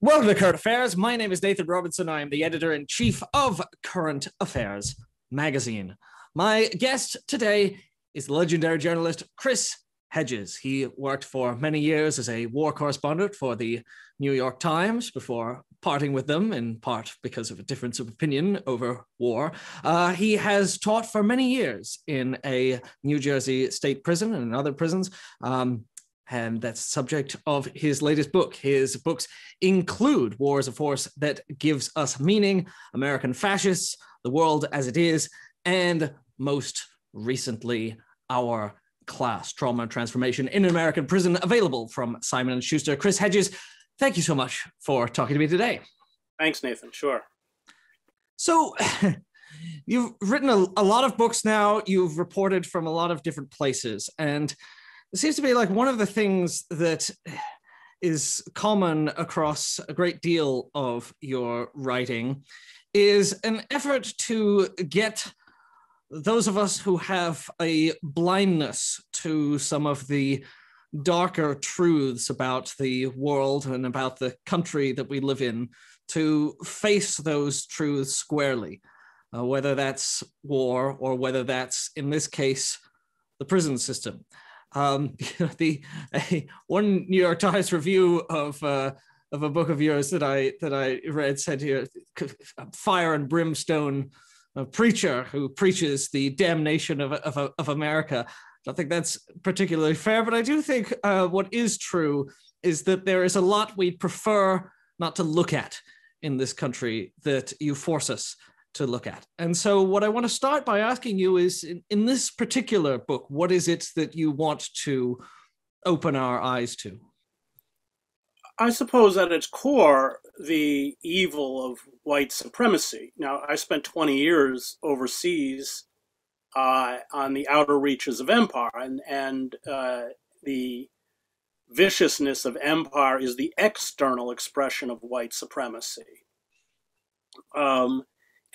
Welcome to Current Affairs. My name is Nathan Robinson. I am the editor-in-chief of Current Affairs magazine. My guest today is the legendary journalist Chris Hedges. He worked for many years as a war correspondent for the New York Times before parting with them, in part because of a difference of opinion over war. He has taught for many years in a New Jersey state prison and in other prisons. And that's the subject of his latest book. His books include War as a Force That Gives Us Meaning, American Fascists, The World as It Is, and most recently, Our Class, Trauma and Transformation in an American Prison, available from Simon & Schuster. Chris Hedges, thank you so much for talking to me today. Thanks, Nathan. Sure. So you've written a lot of books now. You've reported from a lot of different places, and it seems to be like one of the things that is common across a great deal of your writing is an effort to get those of us who have a blindness to some of the darker truths about the world and about the country that we live in to face those truths squarely, whether that's war or whether that's, in this case, the prison system. One New York Times review of a book of yours that I read said here, fire and brimstone preacher who preaches the damnation of America. I don't think that's particularly fair, but I do think what is true is that there is a lot we'd prefer not to look at in this country that you force us to look at. And so what I want to start by asking you is, in this particular book, what is it that you want to open our eyes to? I suppose at its core, the evil of white supremacy. Now, I spent 20 years overseas on the outer reaches of empire, and the viciousness of empire is the external expression of white supremacy.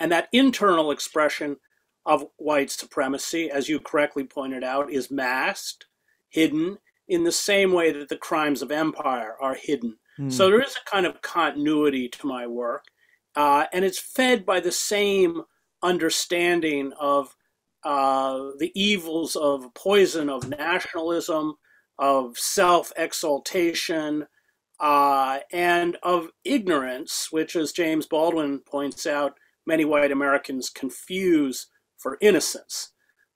And that internal expression of white supremacy, as you correctly pointed out, is masked, hidden, in the same way that the crimes of empire are hidden. So there is a kind of continuity to my work, and it's fed by the same understanding of the evils of poison, of nationalism, of self-exaltation, and of ignorance, which, as James Baldwin points out, many white Americans confuse for innocence.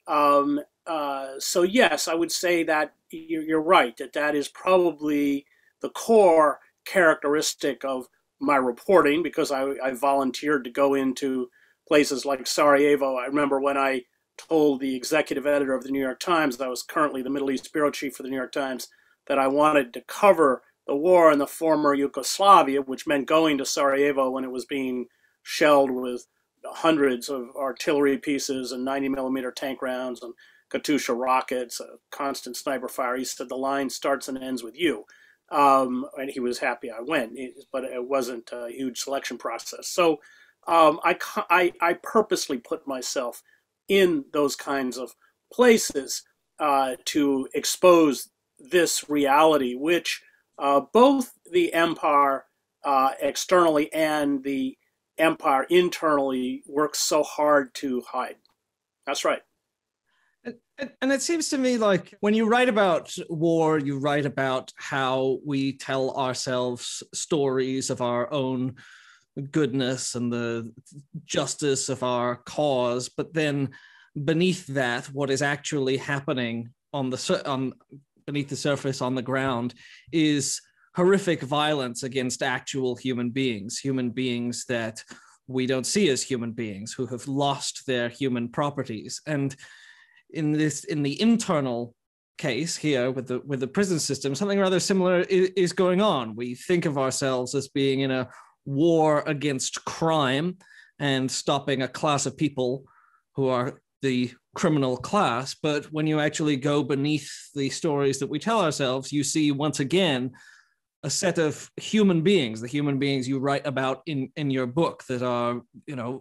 So yes, I would say that you're right, that is probably the core characteristic of my reporting, because I volunteered to go into places like Sarajevo. I remember when I told the executive editor of the New York Times, I was currently the Middle East bureau chief for the New York Times, that I wanted to cover the war in the former Yugoslavia, which meant going to Sarajevo when it was being shelled with hundreds of artillery pieces and 90 millimeter tank rounds and Katyusha rockets, a constant sniper fire. He said, the line starts and ends with you. And he was happy I went, but it wasn't a huge selection process. So I purposely put myself in those kinds of places to expose this reality, which both the empire externally and the empire internally works so hard to hide. That's right. And it seems to me like when you write about war, you write about how we tell ourselves stories of our own goodness and the justice of our cause, but then beneath that, what is actually happening beneath the surface on the ground is horrific violence against actual human beings that we don't see as human beings, who have lost their human properties. And in the internal case here with the prison system, something rather similar is going on. We think of ourselves as being in a war against crime and stopping a class of people who are the criminal class. But when you actually go beneath the stories that we tell ourselves, you see once again a set of human beings, the human beings you write about in your book, that are,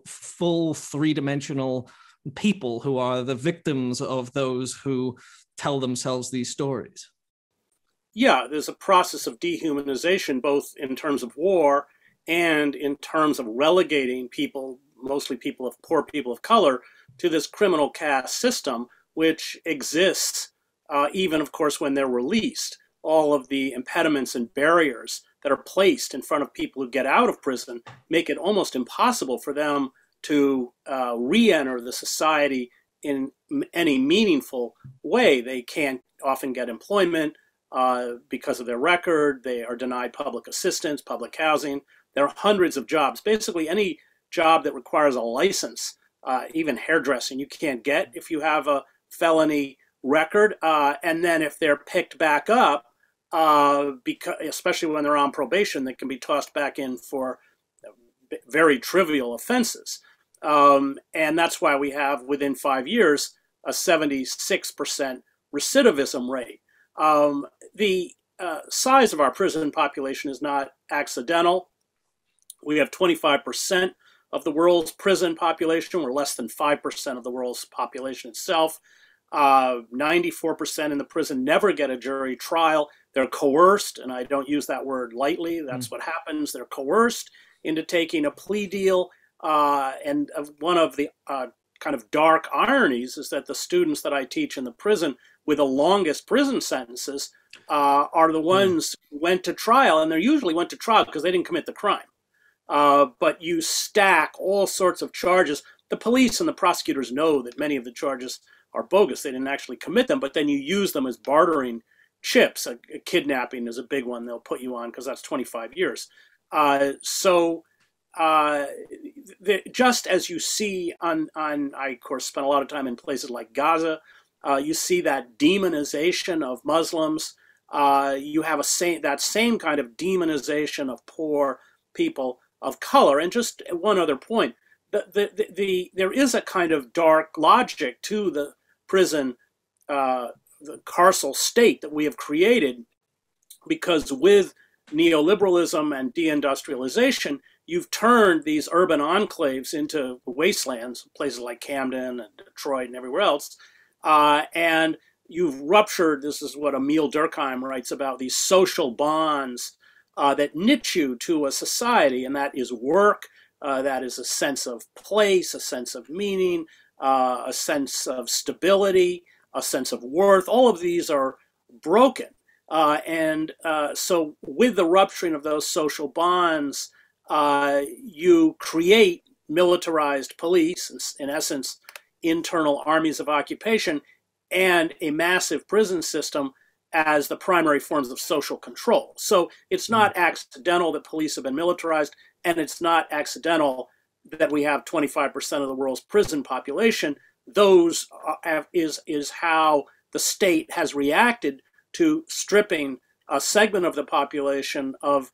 full three-dimensional people who are the victims of those who tell themselves these stories. yeah, there's a process of dehumanization, both in terms of war and in terms of relegating people, mostly poor people of color, to this criminal caste system, which exists even, of course, when they're released. All of the impediments and barriers that are placed in front of people who get out of prison make it almost impossible for them to re-enter the society in any meaningful way. They can't often get employment because of their record. They are denied public assistance, public housing. There are hundreds of jobs. Basically, any job that requires a license, even hairdressing, you can't get if you have a felony record. And then if they're picked back up, because especially when they're on probation, they can be tossed back in for very trivial offenses. And that's why we have, within 5 years, a 76% recidivism rate. The size of our prison population is not accidental. We have 25% of the world's prison population. We're less than 5% of the world's population itself. 94% in the prison never get a jury trial. They're coerced, and I don't use that word lightly. That's what happens. They're coerced into taking a plea deal. And one of the kind of dark ironies is that the students that I teach in the prison with the longest prison sentences are the ones who went to trial, and they usually went to trial because they didn't commit the crime. But you stack all sorts of charges. The police and the prosecutors know that many of the charges are bogus. They didn't actually commit them, but then you use them as bartering chips. A kidnapping is a big one they'll put you on because that's 25 years. Just as you see I of course spent a lot of time in places like Gaza, you see that demonization of Muslims. You have that same kind of demonization of poor people of color. And just one other point, there is a kind of dark logic to the prison, the carceral state that we have created, because with neoliberalism and deindustrialization, you've turned these urban enclaves into wastelands, places like Camden and Detroit and everywhere else. And you've ruptured, this is what Emil Durkheim writes about, these social bonds that knit you to a society, and that is work, that is a sense of place, a sense of meaning, a sense of stability, a sense of worth. All of these are broken. So with the rupturing of those social bonds, you create militarized police, in essence, internal armies of occupation, and a massive prison system as the primary forms of social control. So it's not accidental that police have been militarized, and it's not accidental that we have 25% of the world's prison population. Those is how the state has reacted to stripping a segment of the population of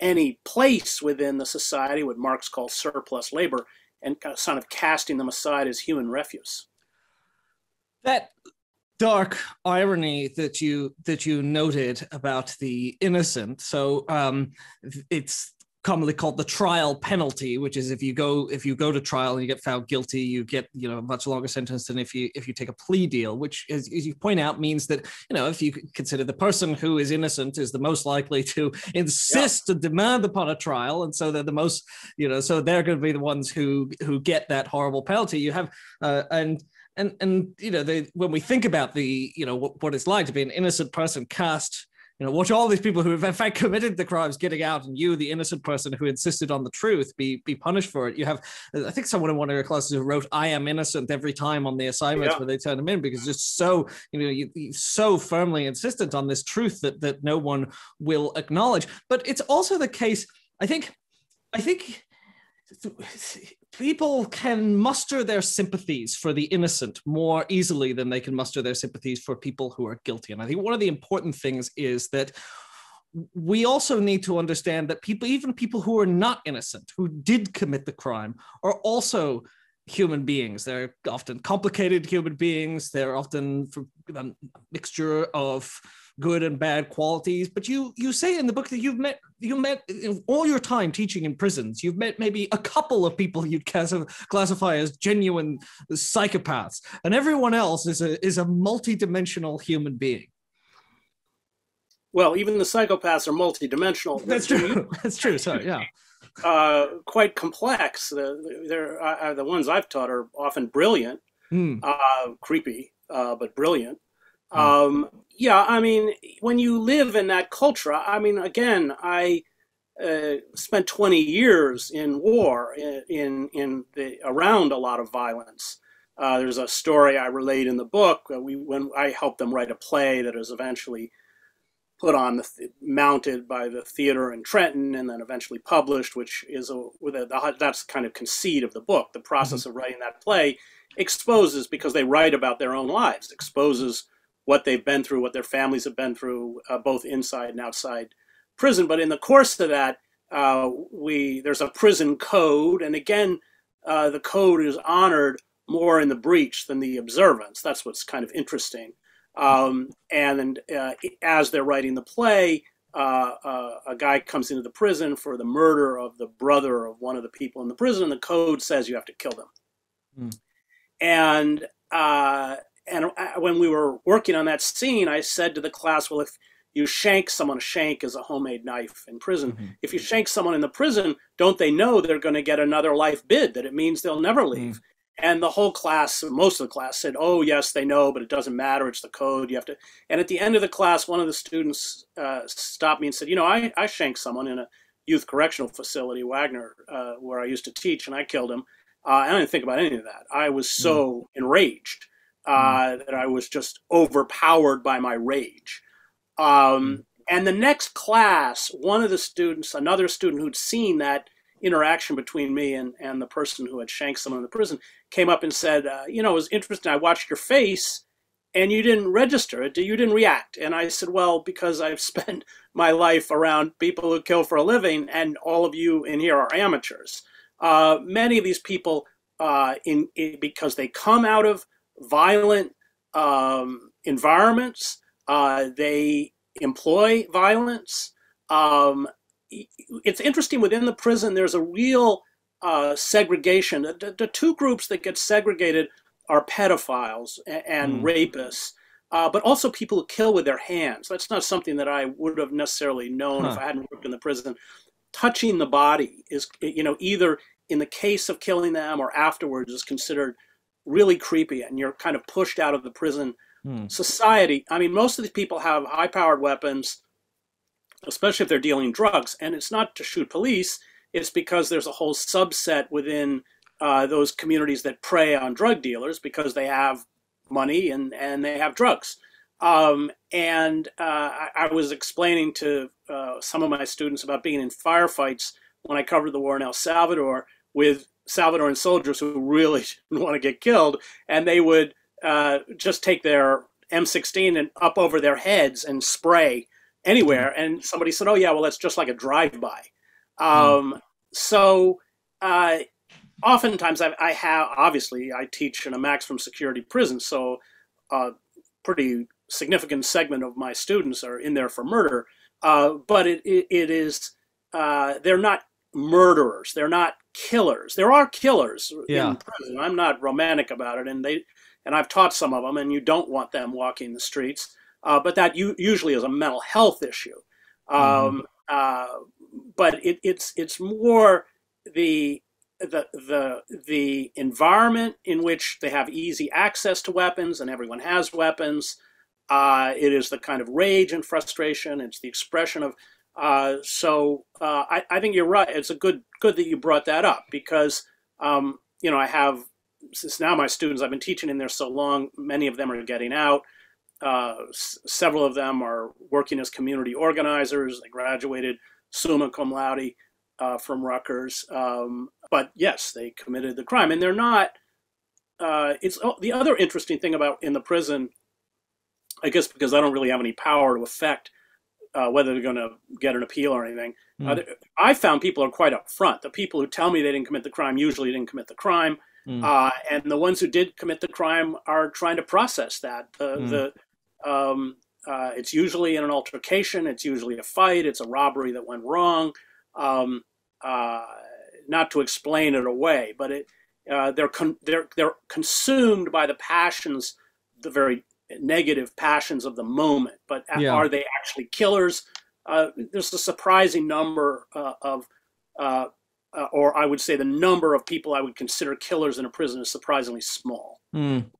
any place within the society, what Marx calls surplus labor, and kind of casting them aside as human refuse. That dark irony that you noted about the innocent. So it's commonly called the trial penalty, which is if you go to trial and you get found guilty, you get a much longer sentence than if you take a plea deal, which, as you point out, means that if you consider the person who is innocent is the most likely to insist and demand upon a trial, and so they're the most so they're going to be the ones who get that horrible penalty. You have when we think about what it's like to be an innocent person cast. Watch all these people who have in fact committed the crimes getting out, and you, the innocent person who insisted on the truth, be punished for it. You have, I think, someone in one of your classes who wrote "I am innocent" every time on the assignments where they turn them in, because it's just so you're so firmly insistent on this truth that no one will acknowledge. But it's also the case, I think people can muster their sympathies for the innocent more easily than they can muster their sympathies for people who are guilty. And I think one of the important things is that we also need to understand that even people who are not innocent, who did commit the crime, are also human beings. They're often complicated human beings. They're often a mixture of good and bad qualities. But you say in the book that you met in all your time teaching in prisons, you've met maybe a couple of people you'd classify as genuine psychopaths, and everyone else is a multi-dimensional human being. Well, even the psychopaths are multidimensional. That's true. That's true. Sorry. Yeah. Quite complex. The ones I've taught are often brilliant, Mm, creepy, but brilliant. mm, Yeah, I mean, when you live in that culture, I mean, again, I spent 20 years in war around a lot of violence. There's a story I relate in the book. When I helped them write a play that is eventually put on mounted by the theater in Trenton and then eventually published, which is that's kind of conceit of the book. The mhm, process of writing that play exposes, because they write about their own lives, exposes what they've been through, what their families have been through, both inside and outside prison. But in the course of that, there's a prison code, and again, the code is honored more in the breach than the observance. That's what's kind of interesting. And as they're writing the play, a guy comes into the prison for the murder of the brother of one of the people in the prison, and the code says you have to kill them. mm, And when we were working on that scene, I said to the class, well, if you shank someone, a shank is a homemade knife in prison. mhm, If you shank someone in the prison, don't they know they're going to get another life bid, that it means they'll never leave? mm, And the whole class, most of the class said, oh, yes, they know, but it doesn't matter. It's the code. You have to. And at the end of the class, one of the students stopped me and said, I shanked someone in a youth correctional facility, Wagner, where I used to teach, and I killed him. I didn't think about any of that. I was mm, so enraged mm, that I was just overpowered by my rage. mm, And the next class, one of the students, another student who'd seen that interaction between me and the person who had shanked someone in the prison, came up and said, it was interesting. I watched your face and you didn't register it. You didn't react. And I said, well, because I've spent my life around people who kill for a living, and all of you in here are amateurs. Many of these people, because they come out of violent environments, they employ violence. It's interesting, within the prison, there's a real segregation. The two groups that get segregated are pedophiles and mm, rapists, but also people who kill with their hands. That's not something that I would have necessarily known if huh. I hadn't worked in the prison. Touching the body is, either in the case of killing them or afterwards, is considered really creepy, and you're kind of pushed out of the prison Mm, society. I mean, most of these people have high-powered weapons, especially if they're dealing drugs. And it's not to shoot police. It's because there's a whole subset within those communities that prey on drug dealers because they have money and they have drugs. I was explaining to some of my students about being in firefights when I covered the war in El Salvador with Salvadoran soldiers who really didn't want to get killed, and they would just take their M16 and up over their heads and spray mm, anywhere. And somebody said, "Oh yeah, well that's just like a drive-by." mm, So uh, oftentimes I have, obviously I teach in a maximum security prison, so a pretty significant segment of my students are in there for murder. But it is they're not murderers. They're not killers. There are killers yeah. in prison. I'm not romantic about it, and I've taught some of them, and you don't want them walking the streets. But that usually is a mental health issue. Hmm. Uh, but it's more the the environment in which they have easy access to weapons, and everyone has weapons. It is the kind of rage and frustration. It's the expression of. I think you're right. It's good that you brought that up, because I have, since now my students, I've been teaching in there so long, many of them are getting out. Several of them are working as community organizers. They graduated summa cum laude from Rutgers. But yes, they committed the crime, and they're not. It's the other interesting thing about in the prison, I guess, because I don't really have any power to affect whether they're going to get an appeal or anything. Mm, I found people are quite upfront. The people who tell me they didn't commit the crime usually didn't commit the crime. mm, And the ones who did commit the crime are trying to process that. mm, It's usually in an altercation. It's usually a fight. It's a robbery that went wrong. Um, uh, Not to explain it away, but they're consumed by the passions, the very negative passions of the moment, but Yeah. are they actually killers? There's a surprising number or I would say the number of people I would consider killers in a prison is surprisingly small. Mm.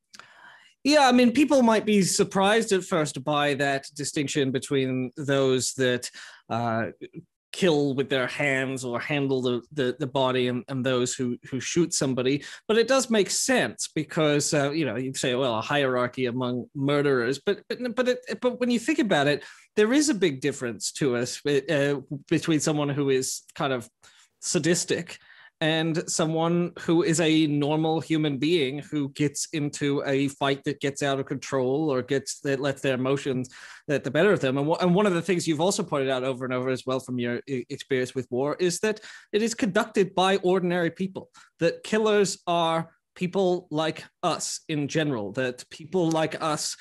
Yeah, I mean, people might be surprised at first by that distinction between those that uh, kill with their hands or handle the body, and those who shoot somebody. But it does make sense because you'd say, well, a hierarchy among murderers, but when you think about it, there is a big difference to us between someone who is kind of sadistic and someone who is a normal human being who gets into a fight that gets out of control or that lets their emotions get the better of them. And one of the things you've also pointed out over and over as well from your experience with war is that it is conducted by ordinary people, that killers are people like us in general, that people like us,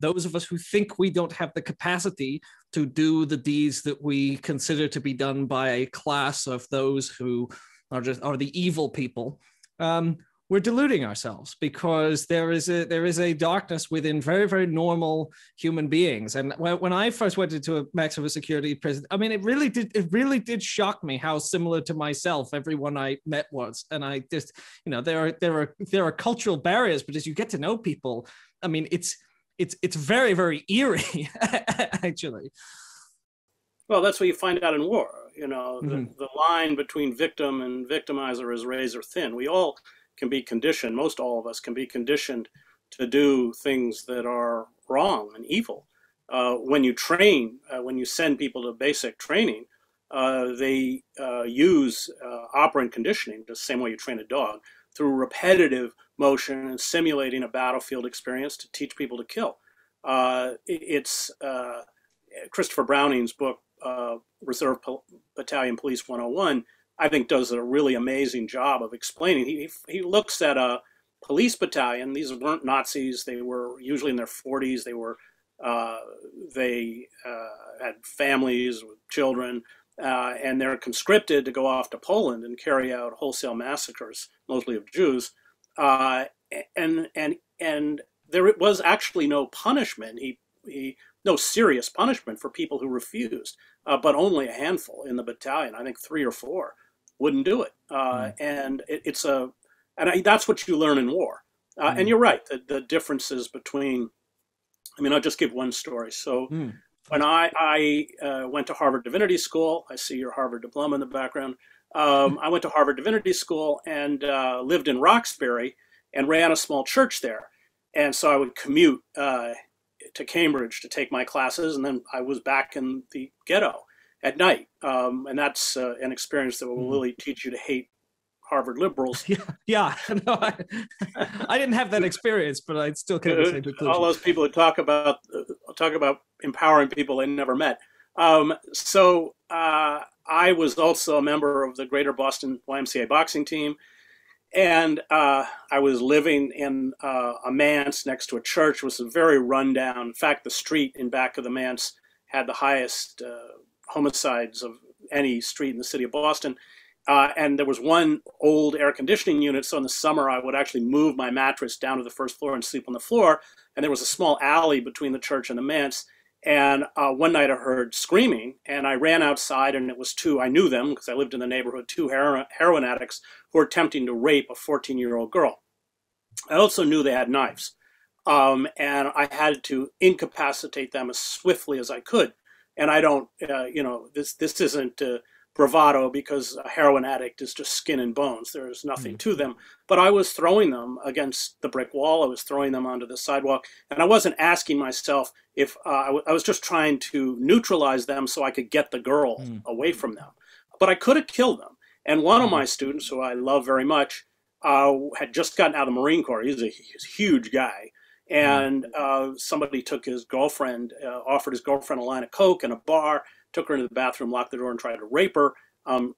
those of us who think we don't have the capacity to do the deeds that we consider to be done by a class of those who are the evil people, we're deluding ourselves, because there is a darkness within very, very normal human beings. And when I first went into a maximum security prison, I mean, it really did shock me how similar to myself everyone I met was. And I just, there are cultural barriers, but as you get to know people, I mean, it's very, very eerie, actually. Well, that's what you find out in war. The line between victim and victimizer is razor thin. We all can be conditioned, most all of us can be conditioned to do things that are wrong and evil. When you train, when you send people to basic training, they use operant conditioning, the same way you train a dog, through repetitive motion and simulating a battlefield experience to teach people to kill. It's Christopher Browning's book, Reserve Battalion Police 101, I think does a really amazing job of explaining. He looks at a police battalion. These weren't Nazis. They were usually in their 40s. They had families with children, and they're conscripted to go off to Poland and carry out wholesale massacres, mostly of Jews. And there was actually no punishment. No serious punishment for people who refused, but only a handful in the battalion. I think 3 or 4 wouldn't do it, and that's what you learn in war. And you're right, the differences between. I mean, I'll just give one story. So when I went to Harvard Divinity School, I see your Harvard diploma in the background. I went to Harvard Divinity School and lived in Roxbury and ran a small church there, and so I would commute to Cambridge to take my classes, and then I was back in the ghetto at night. And that's an experience that will really teach you to hate Harvard liberals. Yeah. No, I didn't have that experience, but I still came to the same conclusion. All those people who talk about empowering people they never met. So I was also a member of the Greater Boston YMCA boxing team. And I was living in a manse next to a church. It was a very rundown. In fact, the street in back of the manse had the highest homicides of any street in the city of Boston. And there was one old air conditioning unit. So in the summer, I would actually move my mattress down to the first floor and sleep on the floor. And there was a small alley between the church and the manse. And one night I heard screaming, and I ran outside, and it was I knew them because I lived in the neighborhood, 2 heroin addicts who were attempting to rape a 14-year-old girl. I also knew they had knives, and I had to incapacitate them as swiftly as I could. And I don't, this isn't bravado, because a heroin addict is just skin and bones. There's nothing to them. But I was throwing them against the brick wall. I was throwing them onto the sidewalk. And I wasn't asking myself if I was just trying to neutralize them so I could get the girl away from them. But I could have killed them. And one of my students, who I love very much, had just gotten out of the Marine Corps. He's a huge guy. And somebody took his girlfriend, offered his girlfriend a line of Coke in a bar, took her into the bathroom, locked the door, and tried to rape her.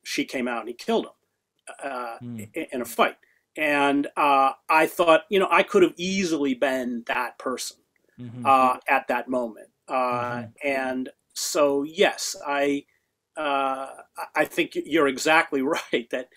She came out and he killed him in a fight. And I thought, I could have easily been that person at that moment. And so, yes, I think you're exactly right that,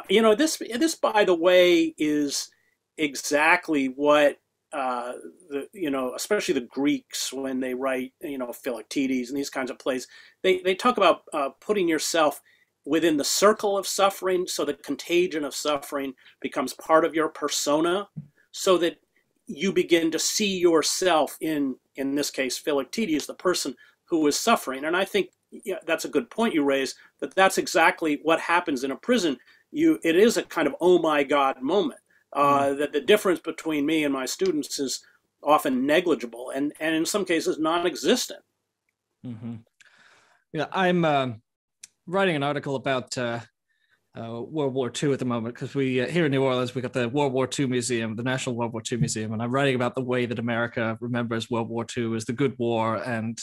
this, by the way, is exactly what especially the Greeks, when they write, Philoctetes and these kinds of plays, they talk about putting yourself within the circle of suffering, so the contagion of suffering becomes part of your persona, so that you begin to see yourself in this case, Philoctetes, the person who is suffering. And I think that's a good point you raise, that's exactly what happens in a prison. It is a kind of, oh my God moment. That the difference between me and my students is often negligible and in some cases non-existent. Mm-hmm. Yeah, I'm writing an article about World War II at the moment, because we here in New Orleans, we got the World War II Museum, the National World War II Museum, and I'm writing about the way that America remembers World War II as the good war. And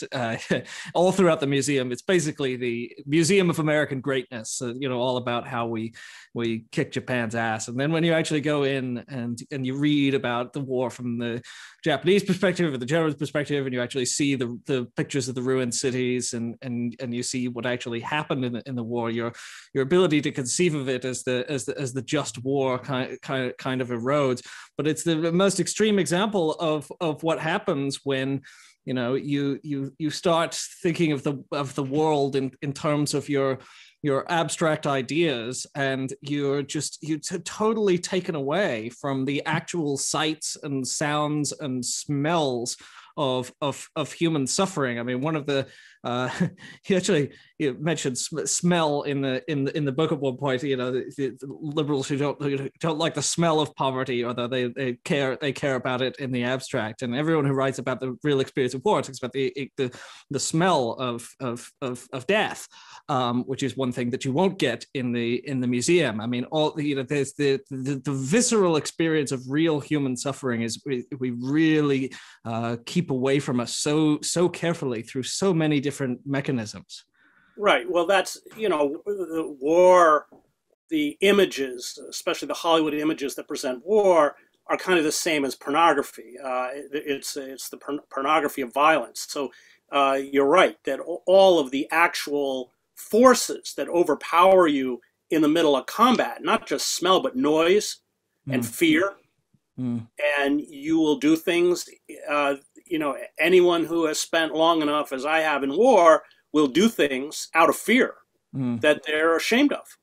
all throughout the museum, it's basically the Museum of American Greatness, all about how we kicked Japan's ass. And then when you actually go in and you read about the war from the Japanese perspective or the German perspective, and you actually see the pictures of the ruined cities and you see what actually happened in the war, your ability to conceive of it as the just war kind of erodes. But it's the most extreme example of what happens when you start thinking of the world in terms of your abstract ideas, and you're totally taken away from the actual sights and sounds and smells of human suffering. I mean, one of the you mentioned smell in the book at one point. The liberals who don't like the smell of poverty, or that they care about it in the abstract. And everyone who writes about the real experience of war talks about the smell of death, which is one thing that you won't get in the museum. I mean, there's the visceral experience of real human suffering is we really keep away from us so carefully through so many different mechanisms. Right. Well, that's, the war, the images, especially the Hollywood images that present war, are kind of the same as pornography. It's the pornography of violence. So you're right that all of the actual forces that overpower you in the middle of combat, not just smell, but noise and fear. And you will do things, anyone who has spent long enough, as I have in war, will do things out of fear that they're ashamed of.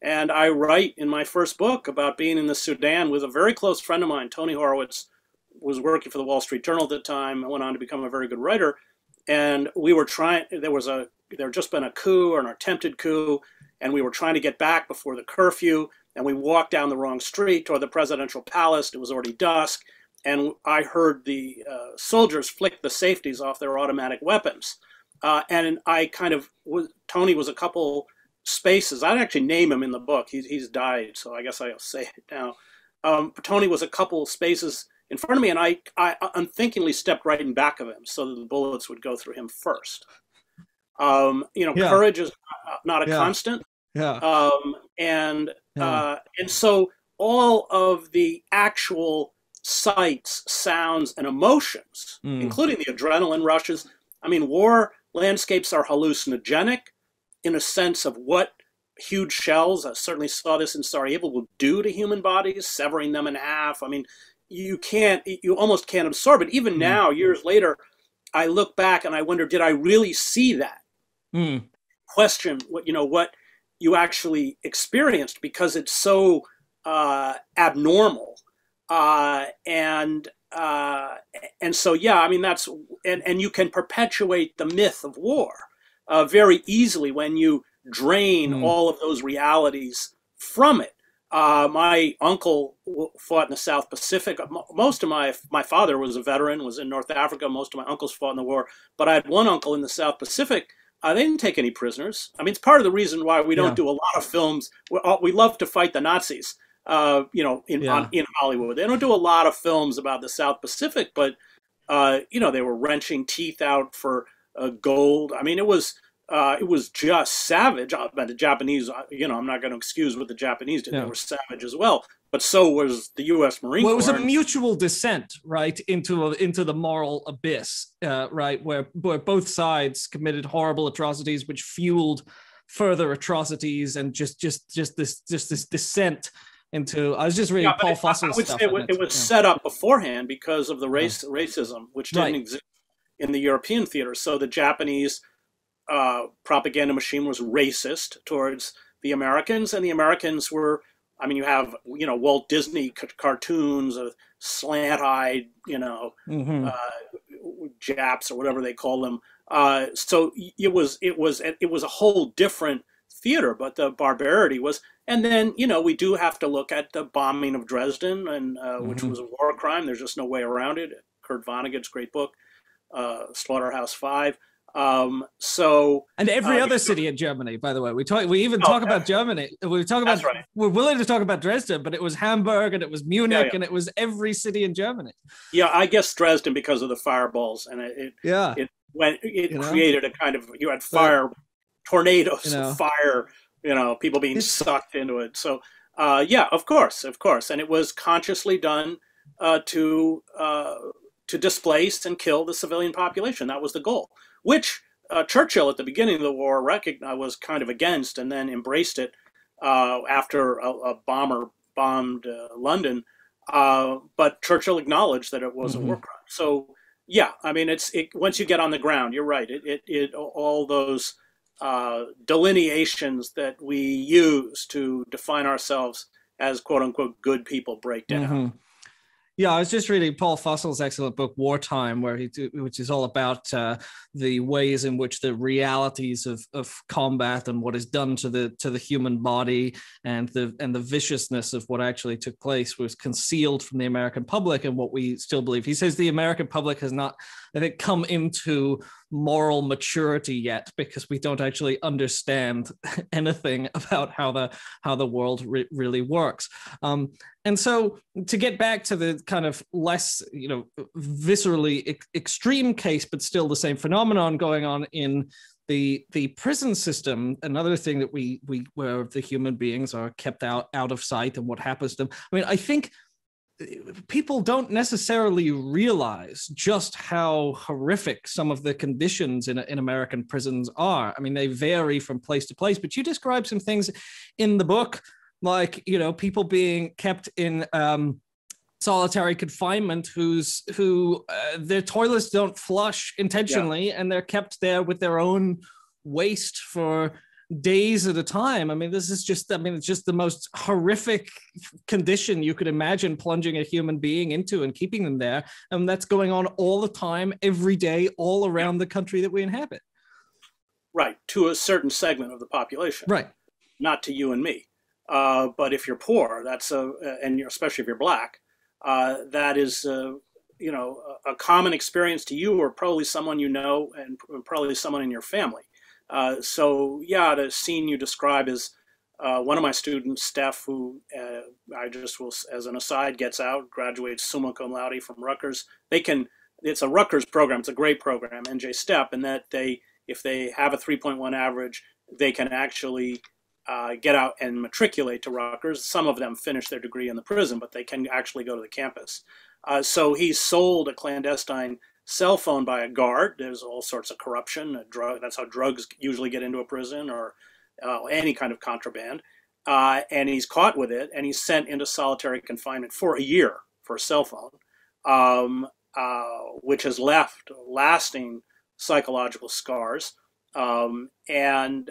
And I write in my first book about being in the Sudan with a very close friend of mine. Tony Horowitz was working for the Wall Street Journal at the time and went on to become a very good writer. And we were there had just been a coup, or an attempted coup, and we were trying to get back before the curfew. And we walked down the wrong street toward the presidential palace. It was already dusk. And I heard the soldiers flick the safeties off their automatic weapons. And Tony was a couple spaces. I didn't actually name him in the book. He's died, so I guess I'll say it now. Tony was a couple spaces in front of me, and I unthinkingly stepped right in back of him so that the bullets would go through him first. Courage is not a constant. Yeah. And so all of the actual sights, sounds, and emotions, including the adrenaline rushes. I mean, war landscapes are hallucinogenic in a sense of what huge shells, I certainly saw this in Sarajevo, will do to human bodies, severing them in half. I mean, you almost can't absorb it. Even now, years later, I look back and I wonder, did I really see that? Question what you actually experienced, because it's so abnormal. And so, I mean, that's, and you can perpetuate the myth of war very easily when you drain all of those realities from it. My uncle fought in the South Pacific. Most of my father was a veteran, was in North Africa. Most of my uncles fought in the war. But I had one uncle in the South Pacific. They didn't take any prisoners. I mean, it's part of the reason why we don't do a lot of films. We love to fight the Nazis, in Hollywood. They don't do a lot of films about the South Pacific, but, they were wrenching teeth out for gold. I mean, it was just savage. But the Japanese, I'm not going to excuse what the Japanese did. They were savage as well. But so was the U.S. Marine Corps. Well, it was a mutual descent, right, into the moral abyss, right, where both sides committed horrible atrocities, which fueled further atrocities, and just this descent into. I was just Yeah, reading but Paul I Fussel's would say stuff, and it it's was set up beforehand because of the yeah. racism, which didn't Right. exist in the European theater. So the Japanese propaganda machine was racist towards the Americans, and the Americans were. I mean, you have Walt Disney cartoons of slant-eyed, Mm-hmm. uh, Japs or whatever they call them. So it was a whole different theater, but the barbarity was. And then we do have to look at the bombing of Dresden, and which Mm-hmm. was a war crime. There's just no way around it. Kurt Vonnegut's great book, Slaughterhouse Five. So And every other because, city in Germany, by the way, we even oh, talk about Germany. We talk about that's right. we're willing to talk about Dresden, but it was Hamburg and it was Yeah, Munich yeah, and it was every city in Germany. yeah. I guess Dresden because of the fireballs, and Yeah, it you know, created a kind of you had but fire tornadoes of you fire, people being it's sucked into it. So, yeah, of course, and it was consciously done to displace and kill the civilian population. That was the goal, which Churchill at the beginning of the war recognized was kind of against, and then embraced it after a bomber bombed London. But Churchill acknowledged that it was a war mm-hmm. crime. So yeah, I mean, once you get on the ground, you're right. It all those delineations that we use to define ourselves as quote unquote good people break down. Mm-hmm. Yeah, I was just reading Paul Fussel's excellent book Wartime, which is all about the ways in which the realities of combat and what is done to the human body and the viciousness of what actually took place was concealed from the American public and what we still believe. He says the American public has not, I think, come into moral maturity yet because we don't actually understand anything about how the world really works. And so to get back to the kind of less, viscerally extreme case, but still the same phenomenon going on in the prison system, another thing that we where the human beings are kept out of sight and what happens to them. I mean, I think people don't necessarily realize just how horrific some of the conditions in American prisons are. I mean, they vary from place to place, but you describe some things in the book like people being kept in solitary confinement who their toilets don't flush Yeah. intentionally and they're kept there with their own waste for days at a time. I mean, it's just the most horrific condition you could imagine plunging a human being into and keeping them there. And that's going on all the time, every day, all around the country that we inhabit. Right. To a certain segment of the population, Right. not to you and me. But if you're poor, and especially if you're black, that is, a common experience to you, or probably someone you know, and probably someone in your family. So yeah, the scene you describe is one of my students, Steph, who I just will, as an aside, gets out, graduates summa cum laude from Rutgers. It's a Rutgers program. It's a great program, NJ STEP, and that if they have a 3.1 average, they can actually get out and matriculate to Rutgers. Some of them finish their degree in the prison, but they can actually go to the campus. So he's sold a clandestine cell phone by a guard. There's all sorts of corruption. That's how drugs usually get into a prison, or any kind of contraband. And he's caught with it, and he's sent into solitary confinement for a year for a cell phone, which has left lasting psychological scars. And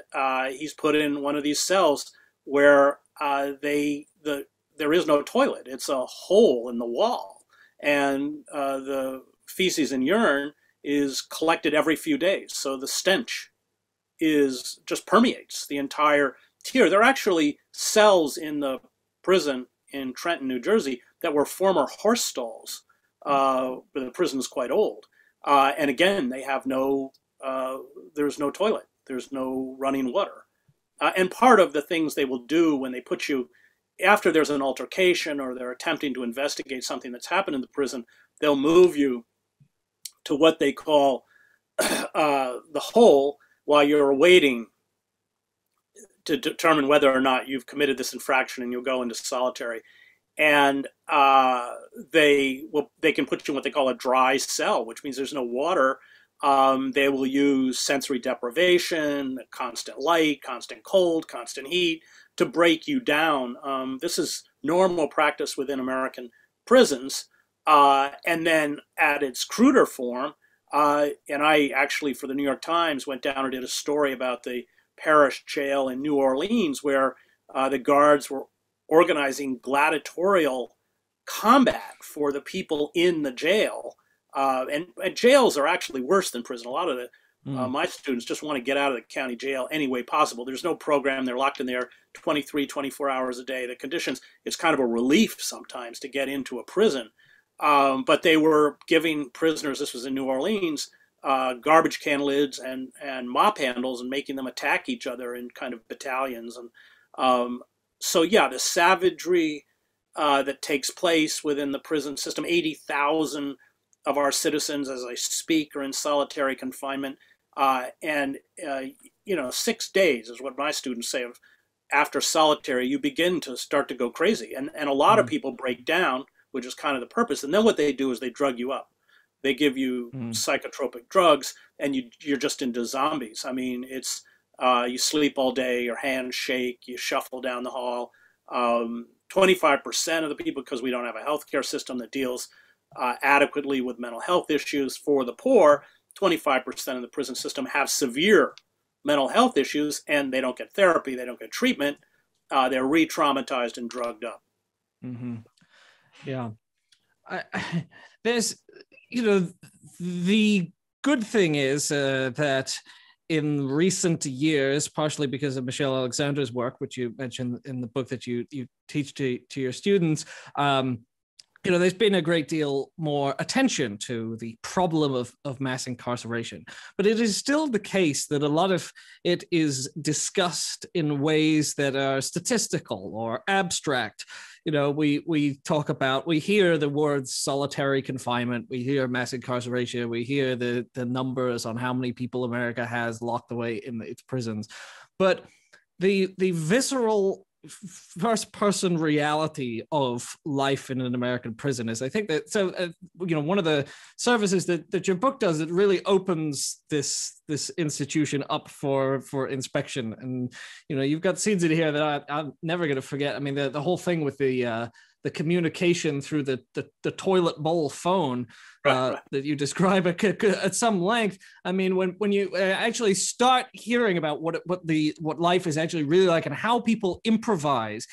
he's put in one of these cells where there is no toilet. It's a hole in the wall, and the feces and urine is collected every few days. So the stench just permeates the entire tier. There are actually cells in the prison in Trenton, New Jersey, that were former horse stalls. But the prison is quite old, and again, they have there's no toilet. There's no running water. And part of the things they will do when they put you, after there's an altercation or they're attempting to investigate something that's happened in the prison, they'll move you to what they call the hole while you're waiting to determine whether or not you've committed this infraction, and you'll go into solitary. And they can put you in what they call a dry cell, which means there's no water. They will use sensory deprivation, constant light, constant cold, constant heat to break you down. This is normal practice within American prisons, and then at its cruder form. And I actually, for the New York Times, went down and did a story about the parish jail in New Orleans, where the guards were organizing gladiatorial combat for the people in the jail. And jails are actually worse than prison. A lot of my students just want to get out of the county jail any way possible. There's no program. They're locked in there 23, 24 hours a day. The conditions, it's kind of a relief sometimes to get into a prison. But they were giving prisoners, this was in New Orleans, garbage can lids and mop handles and making them attack each other in kind of battalions. And so, yeah, the savagery that takes place within the prison system, 80,000 of our citizens, as I speak, are in solitary confinement. And 6 days is what my students say of after solitary, you begin to start to go crazy. And a lot of people break down, which is kind of the purpose. And then what they do is they drug you up. They give you psychotropic drugs, and you're just into zombies. I mean, it's you sleep all day, your hands shake, you shuffle down the hall. 25% of the people, because we don't have a healthcare system that deals adequately with mental health issues for the poor, 25% of the prison system have severe mental health issues, and they don't get therapy, they don't get treatment. They're re-traumatized and drugged up. Mm-hmm. Yeah. There's, the good thing is that in recent years, partially because of Michelle Alexander's work, which you mentioned in the book that you teach to your students, there's been a great deal more attention to the problem of mass incarceration. But it is still the case that a lot of it is discussed in ways that are statistical or abstract. We hear the words solitary confinement, we hear mass incarceration, we hear the numbers on how many people America has locked away in its prisons. But the visceral first-person reality of life in an American prison is, I think that, one of the services that your book does, it really opens this institution up for inspection. And, you've got scenes in here that I'm never going to forget. I mean, the whole thing with the communication through the toilet bowl phone that you describe at some length. I mean, when you actually start hearing about what life is actually really like, and how people improvise,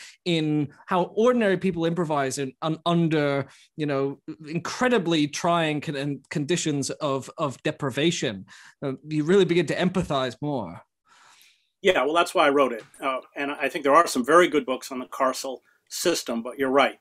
how ordinary people improvise under incredibly trying conditions of deprivation, you really begin to empathize more. Yeah, well, that's why I wrote it, and I think there are some very good books on the carceral system, but you're right.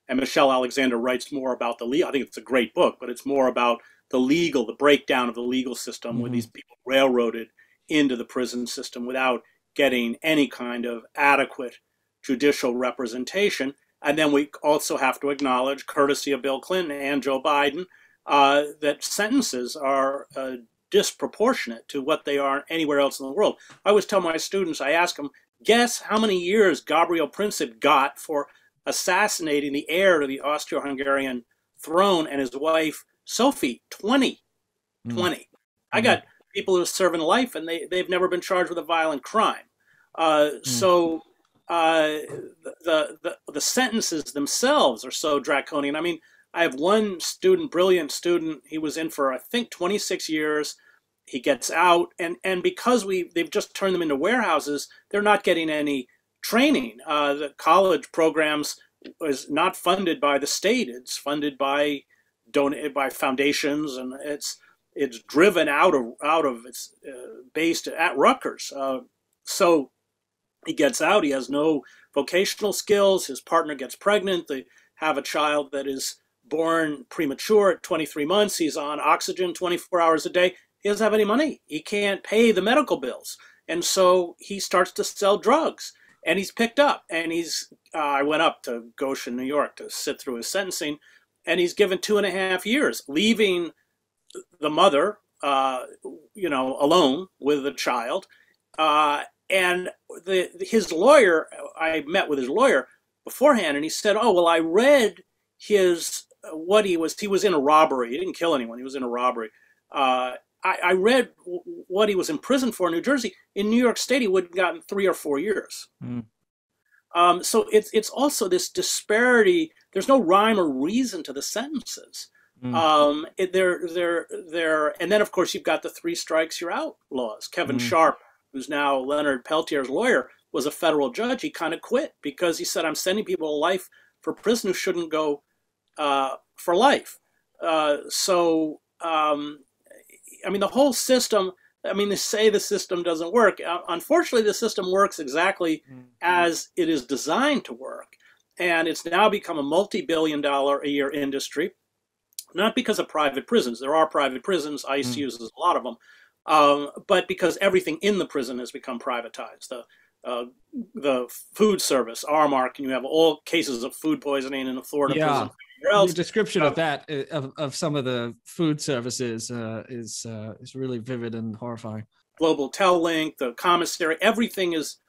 And Michelle Alexander writes more about the legal. I think it's a great book, but it's more about the breakdown of the legal system, where these people railroaded into the prison system without getting any kind of adequate judicial representation. And then we also have to acknowledge, courtesy of Bill Clinton and Joe Biden, that sentences are disproportionate to what they are anywhere else in the world. I always tell my students, I ask them, guess how many years Gabriel Princip got for assassinating the heir to the Austro-Hungarian throne and his wife, Sophie. 20. I got people who are serving life, and they've never been charged with a violent crime. So the sentences themselves are so draconian. I mean, I have one student, brilliant student. He was in for, I think, 26 years. He gets out, and because they've just turned them into warehouses, they're not getting any training. The college programs is not funded by the state; it's funded by foundations, and it's driven out of it's based at Rutgers. So he gets out. He has no vocational skills. His partner gets pregnant. They have a child that is born premature at 23 months. He's on oxygen 24 hours a day. He doesn't have any money. He can't pay the medical bills. And so he starts to sell drugs, and he's picked up. And I went up to Goshen, New York to sit through his sentencing, and he's given 2.5 years, leaving the mother, alone with the child. And his lawyer, I met with his lawyer beforehand, and he said, "Oh, well, I read he was in a robbery. He didn't kill anyone. He was in a robbery. I read what he was in prison for in New Jersey. In New York State, he would have gotten 3 or 4 years." So it's also this disparity. There's no rhyme or reason to the sentences. Mm, And then of course you've got the three strikes you're out laws. Kevin mm. Sharp, who's now Leonard Peltier's lawyer, was a federal judge. He kind of quit because he said, "I'm sending people to life for prison who shouldn't go for life." I mean, the whole system. I mean, they say the system doesn't work. Unfortunately, the system works exactly as it is designed to work. And it's now become a multi-billion-dollar a year industry, not because of private prisons. There are private prisons. ICE uses a lot of them. But because everything in the prison has become privatized. The food service, Aramark, and you have all cases of food poisoning in a Florida prison. The description of that of some of the food services is really vivid and horrifying. Global Tel-Link, the commissary, everything is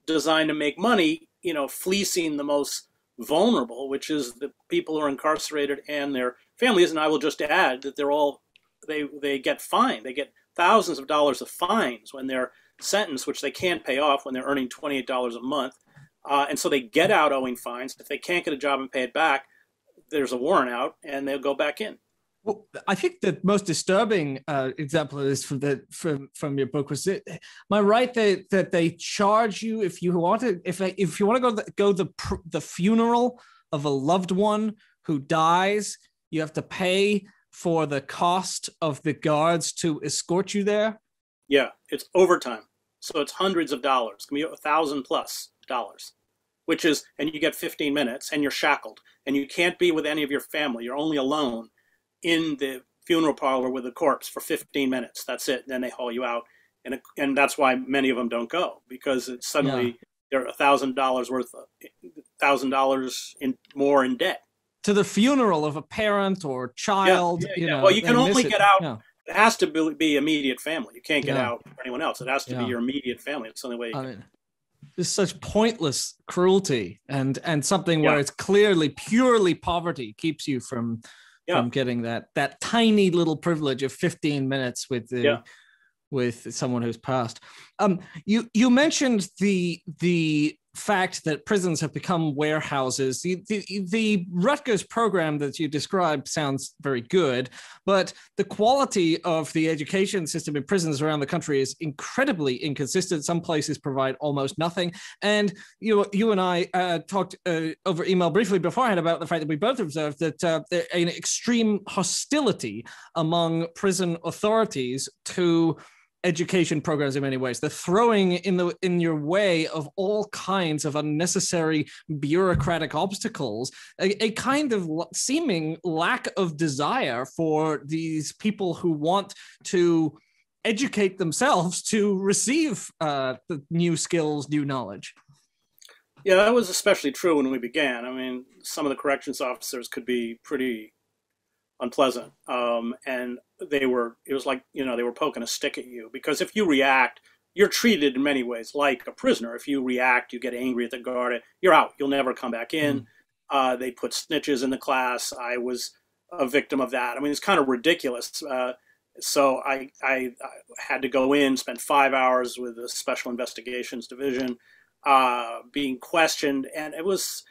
designed to make money, fleecing the most vulnerable, which is the people who are incarcerated and their families. And I will just add that they get fined. They get thousands of dollars of fines when they're sentenced, which they can't pay off when they're earning $28 a month. And so they get out owing fines. If they can't get a job and pay it back, there's a warrant out and they'll go back in. Well, I think the most disturbing example of this from your book was it. Am I right that they charge you if you want to go the funeral of a loved one who dies, you have to pay for the cost of the guards to escort you there? Yeah, it's overtime, so it's hundreds of dollars. It can be $1,000+ which is, and you get 15 minutes, and you're shackled, and you can't be with any of your family. You're only alone in the funeral parlor with the corpse for 15 minutes. That's it. And then they haul you out. And that's why many of them don't go, because it's suddenly they're $1,000 worth, $1,000 more in debt. To the funeral of a parent or child. Well, you can only get out. Yeah. It has to be immediate family. You can't get out for anyone else. It has to be your immediate family. It's the only way you can. There's such pointless cruelty and something where it's clearly purely poverty keeps you from getting that tiny little privilege of 15 minutes with someone who's passed. You mentioned the fact that prisons have become warehouses. The Rutgers program that you described sounds very good, but the quality of the education system in prisons around the country is incredibly inconsistent. Some places provide almost nothing. And you and I talked over email briefly beforehand about the fact that we both observed that there's an extreme hostility among prison authorities to education programs in many ways. They're throwing in your way of all kinds of unnecessary bureaucratic obstacles, a kind of seeming lack of desire for these people who want to educate themselves to receive the new skills, new knowledge. Yeah, that was especially true when we began. I mean, some of the corrections officers could be pretty unpleasant. And it was like, they were poking a stick at you, because if you react, you're treated in many ways like a prisoner. If you react, you get angry at the guard, you're out. You'll never come back in. They put snitches in the class. I was a victim of that. I mean, it's kind of ridiculous. So I had to go in, spend 5 hours with the Special Investigations Division, being questioned. And I was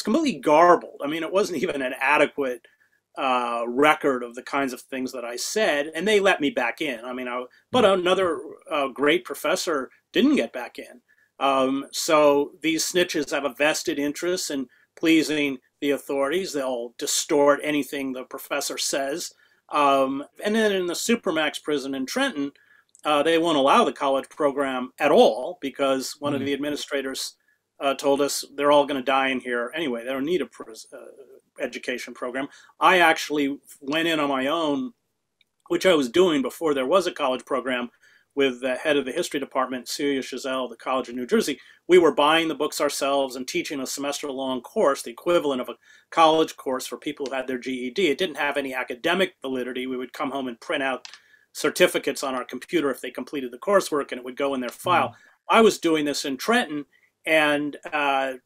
completely garbled. I mean, it wasn't even an adequate record of the kinds of things that I said, and they let me back in. I mean, but another great professor didn't get back in. So these snitches have a vested interest in pleasing the authorities. They'll distort anything the professor says. And then in the Supermax prison in Trenton, they won't allow the college program at all, because one of the administrators told us they're all going to die in here anyway. They don't need a education program. I actually went in on my own, which I was doing before there was a college program, with the head of the history department, Celia Chazelle, the College of New Jersey. We were buying the books ourselves and teaching a semester-long course, the equivalent of a college course for people who had their GED. It didn't have any academic validity. We would come home and print out certificates on our computer if they completed the coursework, and it would go in their file. I was doing this in Trenton and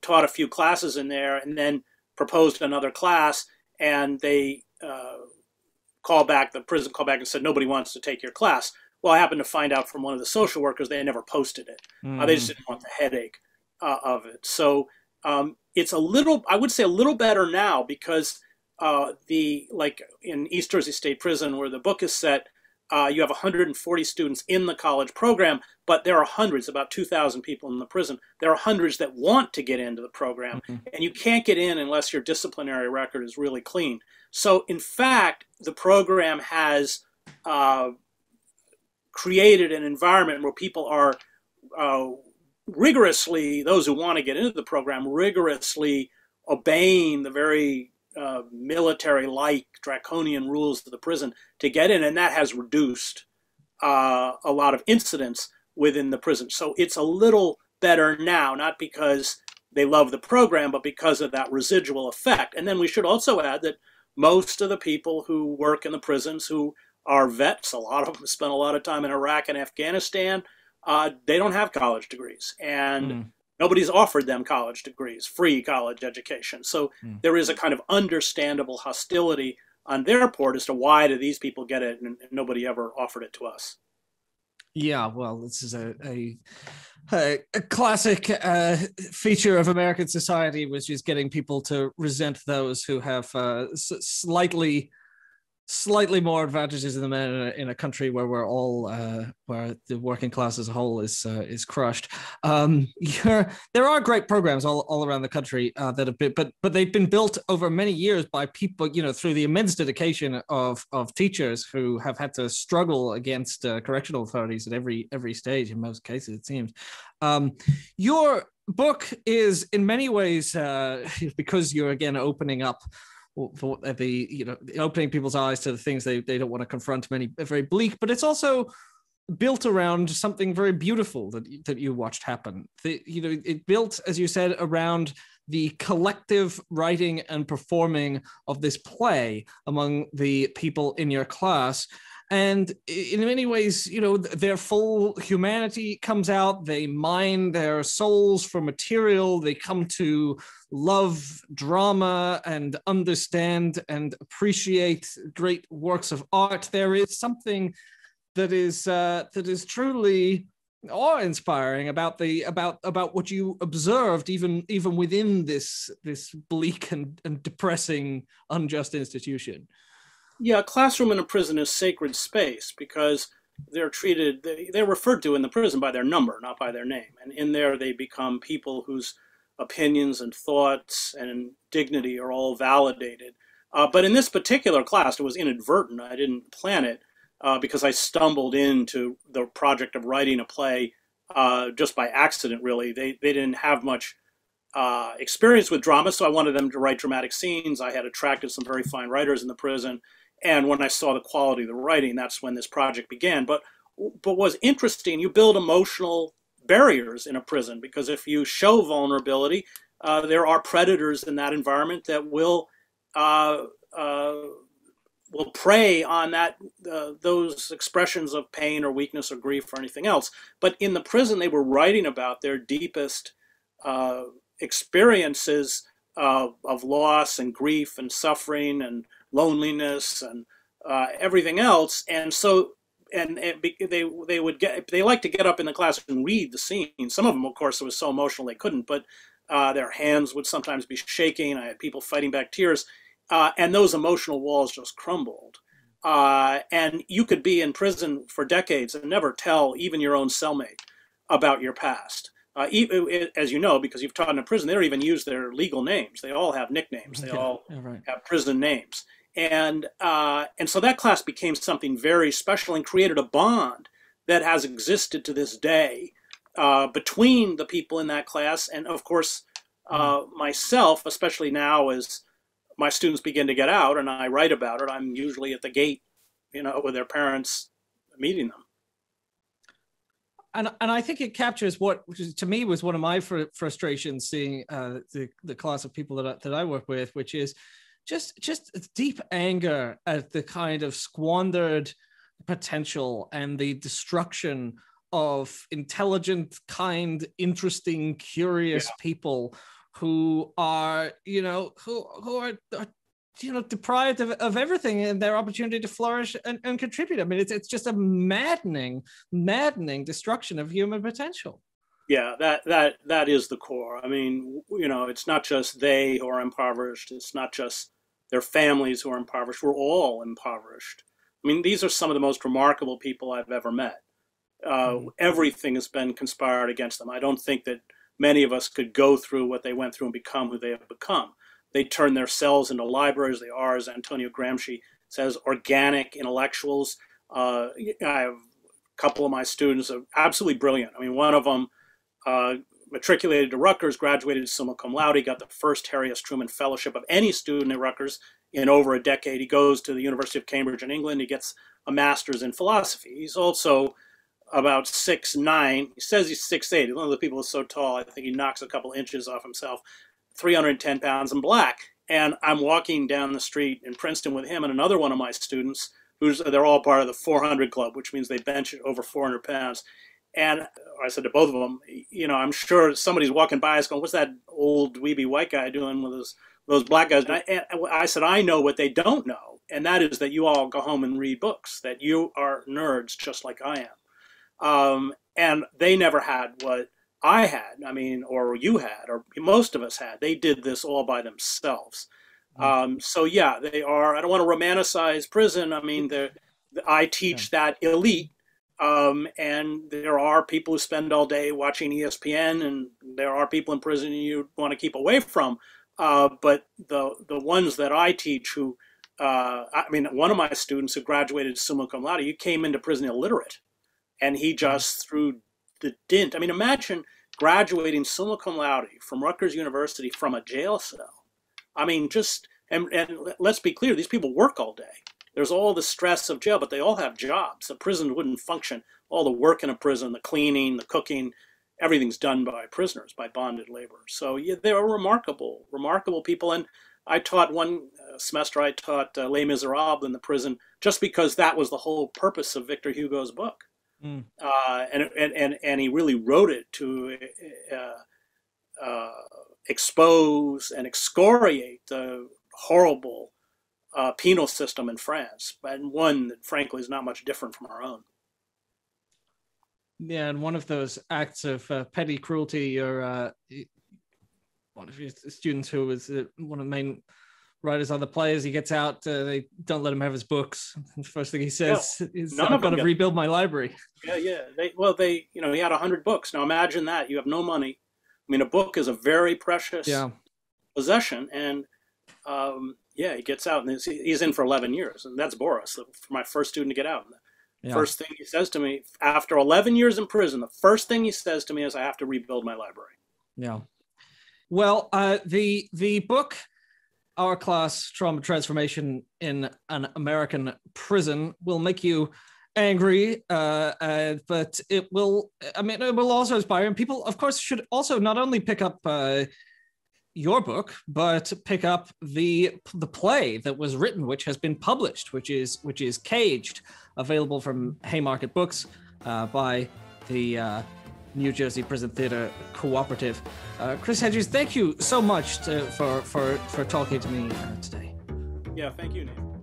taught a few classes in there, and then proposed another class, and they the prison called back and said, nobody wants to take your class. Well, I happened to find out from one of the social workers they never posted it. They just didn't want the headache. of it. So it's a little, I would say, a little better now because like in East Jersey State Prison, where the book is set, you have 140 students in the college program, but there are hundreds, about 2,000 people in the prison. There are hundreds that want to get into the program, and you can't get in unless your disciplinary record is really clean. So, in fact, the program has created an environment where people are rigorously, those who want to get into the program, rigorously obeying the very military-like draconian rules of the prison to get in, and that has reduced a lot of incidents within the prison. So it's a little better now, not because they love the program, but because of that residual effect. And then we should also add that most of the people who work in the prisons who are vets, a lot of them spent a lot of time in Iraq and Afghanistan, they don't have college degrees. And nobody's offered them college degrees, free college education. So there is a kind of understandable hostility on their part as to why do these people get it and nobody ever offered it to us. Yeah, well, this is a classic feature of American society, which is getting people to resent those who have slightly more advantages than men in a country where we're all where the working class as a whole is crushed. There are great programs all around the country that have been, but they've been built over many years by people, through the immense dedication of teachers who have had to struggle against correctional authorities at every stage. In most cases, it seems. Your book is in many ways because you're again opening up for the opening people's eyes to the things they don't want to confront, many very bleak, but it's also built around something very beautiful that you watched happen. It built, as you said, around the collective writing and performing of this play among the people in your class. And in many ways, their full humanity comes out. They mine their souls for material. They come to love drama and understand and appreciate great works of art. There is something that is truly awe-inspiring about what you observed, even within this bleak and depressing, unjust institution. Yeah, a classroom in a prison is sacred space because they're referred to in the prison by their number, not by their name. And in there, they become people whose opinions and thoughts and dignity are all validated. But in this particular class, it was inadvertent. I didn't plan it because I stumbled into the project of writing a play just by accident, really. They didn't have much experience with drama, so I wanted them to write dramatic scenes. I had attracted some very fine writers in the prison. And when I saw the quality of the writing, that's when this project began. But what's interesting, you build emotional barriers in a prison because if you show vulnerability, there are predators in that environment that will prey on those expressions of pain or weakness or grief or anything else. But in the prison, they were writing about their deepest experiences of loss and grief and suffering and loneliness and everything else. And so, they like to get up in the class and read the scene. Some of them, of course, it was so emotional they couldn't, but their hands would sometimes be shaking. I had people fighting back tears. And those emotional walls just crumbled. And you could be in prison for decades and never tell even your own cellmate about your past. As you know, because you've taught in a prison, they don't even use their legal names. They all have nicknames. They all have prison names. And so that class became something very special and created a bond that has existed to this day between the people in that class. And of course, myself, especially now as my students begin to get out and I write about it, I'm usually at the gate, with their parents meeting them. And I think it captures what to me was one of my frustrations seeing the class of people that I work with, which is just deep anger at the kind of squandered potential and the destruction of intelligent, kind, interesting, curious people who are deprived of everything and their opportunity to flourish and contribute. I mean, it's just a maddening destruction of human potential. Yeah, that is the core. I mean, it's not just they who are impoverished. It's not just their families who are impoverished. We're all impoverished. I mean, these are some of the most remarkable people I've ever met. Mm. Everything has been conspired against them. I don't think that many of us could go through what they went through and become who they have become. They turn their cells into libraries. They are, as Antonio Gramsci says, organic intellectuals. I have a couple of my students are absolutely brilliant. I mean, one of them matriculated to Rutgers, graduated summa cum laude, got the first Harry S. Truman Fellowship of any student at Rutgers in over a decade. He goes to the University of Cambridge in England. He gets a master's in philosophy. He's also about 6'9". He says he's 6'8". One of the people is so tall, I think he knocks a couple inches off himself. 310 pounds and black. And I'm walking down the street in Princeton with him and another one of my students, they're all part of the 400 club, which means they bench over 400 pounds. And I said to both of them, I'm sure somebody's walking by us going, what's that old dweeby white guy doing with those black guys? And I said, I know what they don't know. And that is that you all go home and read books, that you are nerds just like I am. And they never had what I had, I mean, or you had, or most of us had. They did this all by themselves. So yeah, they are. I don't want to romanticize prison. I mean, I teach that elite, and there are people who spend all day watching ESPN, and there are people in prison you want to keep away from. But the ones that I teach, who, I mean, one of my students who graduated summa cum laude, he came into prison illiterate, and he just through the dint. I mean, imagine graduating summa cum laude from Rutgers University from a jail cell. I mean, and let's be clear, these people work all day. There's all the stress of jail, but they all have jobs. The prison wouldn't function. All the work in a prison, the cleaning, the cooking, everything's done by prisoners, by bonded laborers. So yeah, they are remarkable, remarkable people. And I taught one semester, I taught Les Miserables in the prison, just because that was the whole purpose of Victor Hugo's book. And he really wrote it to expose and excoriate the horrible penal system in France, and one that frankly is not much different from our own. Yeah, and one of those acts of petty cruelty, or one of your students who was one of the main writers on the plays, he gets out, they don't let him have his books. The first thing he says is, I've got to rebuild my library. Yeah. He had 100 books. Now imagine that. You have no money. I mean, a book is a very precious possession. And he gets out, and he's in for 11 years. And that's Boris, my first student to get out. First thing he says to me, after 11 years in prison, the first thing he says to me is, I have to rebuild my library. Yeah. Well, the book, Our Class, Trauma Transformation in an American Prison, will make you angry, but it will also inspire. And people, of course, should also not only pick up your book, but pick up the play that was written, which has been published, which is Caged, available from Haymarket Books by the New Jersey Prison Theatre Cooperative. Chris Hedges, thank you so much for talking to me today. Yeah, thank you, Nathan.